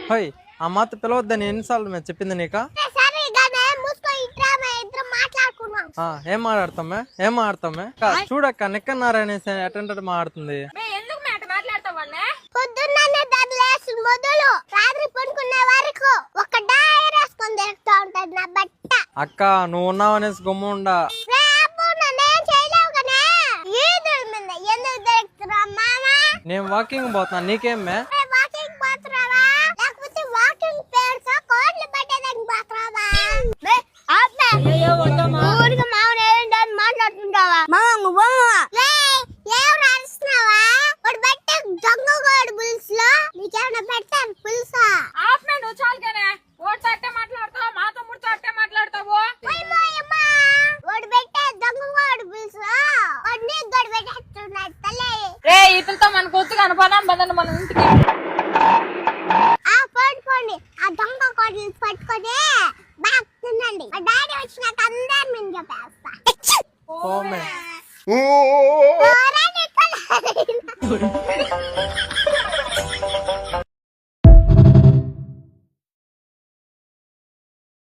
హోయ్ ఆ మాత పిలవద్దని ఎన్నిసార్లు మేము చెప్పింది నీకా? ఏం మాట్లాడతామే చూడక్క నిక్కన్నారా అనేసి అటెండర్ మాట్లాడుతుంది. అక్క నువ్వు ఉన్నావు అనేసి గమ్ము ఉండా. నేను వాకింగ్ పోతున్నా నీకేమే? ఇతరులతో మనకు వచ్చి కనపడాం బదండి మన ఇంటికి. ఆ దొంగ కోడలు పట్టుకొని బాగా తినండి. మా డాడీ వచ్చినాక అందరు మేము చెప్పేస్తా.